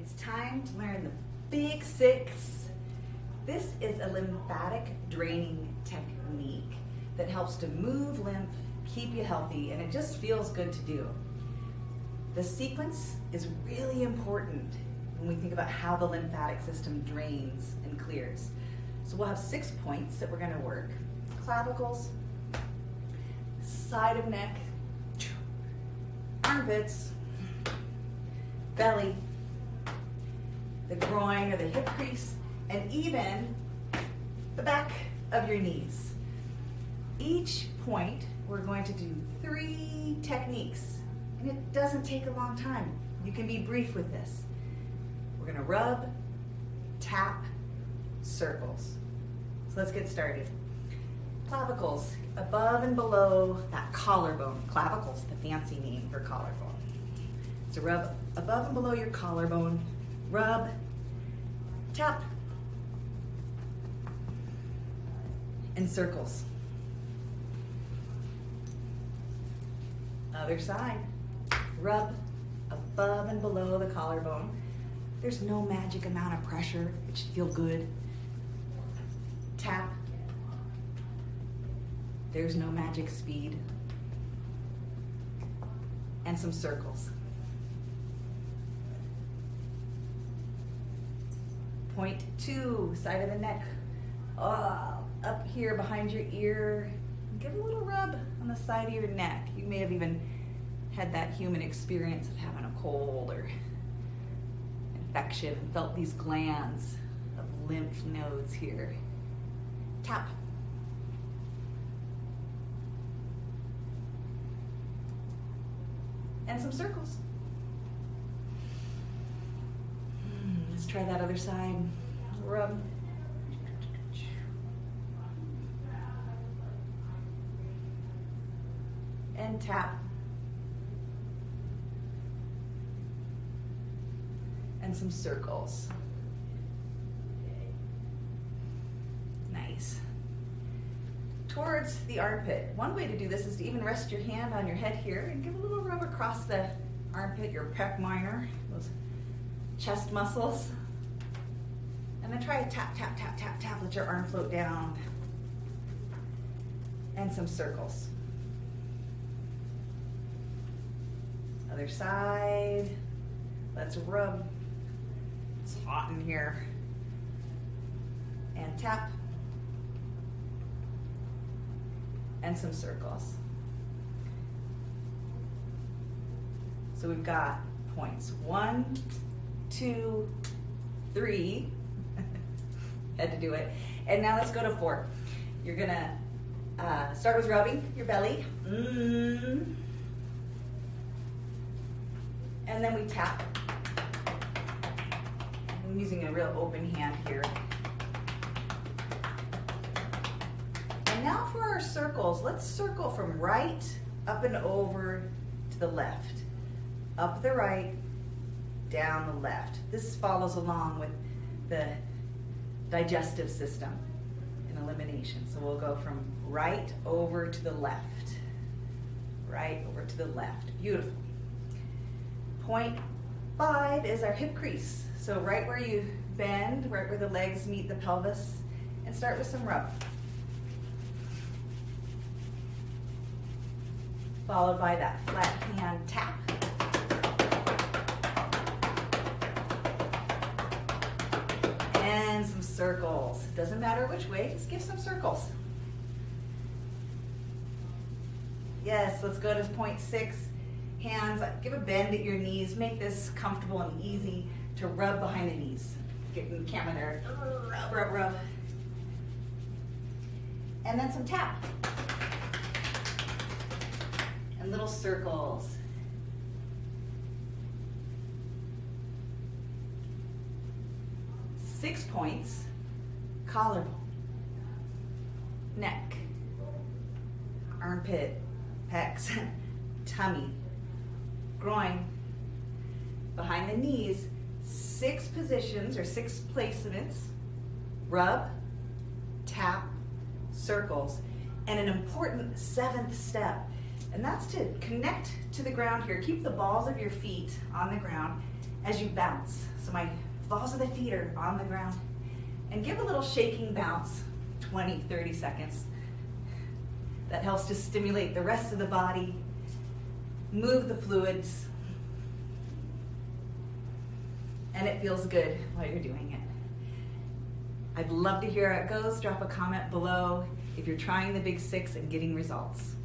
It's time to learn the Big Six. This is a lymphatic draining technique that helps to move lymph, keep you healthy, and it just feels good to do. The sequence is really important when we think about how the lymphatic system drains and clears. So we'll have 6 points that we're going to work. Clavicles, side of neck, armpits, belly, the groin or the hip crease, and even the back of your knees. Each point, we're going to do 3 techniques, and it doesn't take a long time. You can be brief with this. We're going to rub, tap, circles. So let's get started. Clavicles, above and below that collarbone. Clavicle's the fancy name for collarbone. So rub above and below your collarbone, rub, tap, and circles. Other side, rub above and below the collarbone. There's no magic amount of pressure, it should feel good. Tap. There's no magic speed. And some circles. Point 2, side of the neck. Up here behind your ear. Give a little rub on the side of your neck. You may have even had that human experience of having a cold or infection and felt these glands of lymph nodes here. Tap. And some circles. Let's try that other side. Rub. And tap. And some circles. Nice. Towards the armpit. One way to do this is to even rest your hand on your head here and give a little rub across the armpit, your pec minor, those chest muscles. And then try to tap, tap, tap, tap, tap, let your arm float down. And some circles. Other side. Let's rub. It's hot in here. And tap. And some circles. So we've got points 1, 2, 3. Had to do it. And now let's go to 4. You're gonna start with rubbing your belly. And then we tap. I'm using a real open hand here. And now for our circles, let's circle from right up and over to the left. Up the right, down the left. This follows along with the digestive system in elimination. So we'll go from right over to the left. Right over to the left. Beautiful. Point 5 is our hip crease. So right where you bend, right where the legs meet the pelvis, and start with some rub. Followed by that flat hand tap. And some circles. Doesn't matter which way, just give some circles. Yes, let's go to point 6. Hands, give a bend at your knees. Make this comfortable and easy to rub behind the knees. Get in the camera there. Rub, rub, rub. And then some tap. And little circles. Six points. Collarbone, neck, armpit, pecs, tummy, groin, behind the knees. 6 positions or 6 placements. Rub, tap, circles, and an important 7th step. And that's to connect to the ground here. Keep the balls of your feet on the ground as you bounce. So my balls of the feet are on the ground. And give a little shaking bounce, 20, 30 seconds. That helps to stimulate the rest of the body, move the fluids, and it feels good while you're doing it. I'd love to hear how it goes. Drop a comment below if you're trying the Big Six and getting results.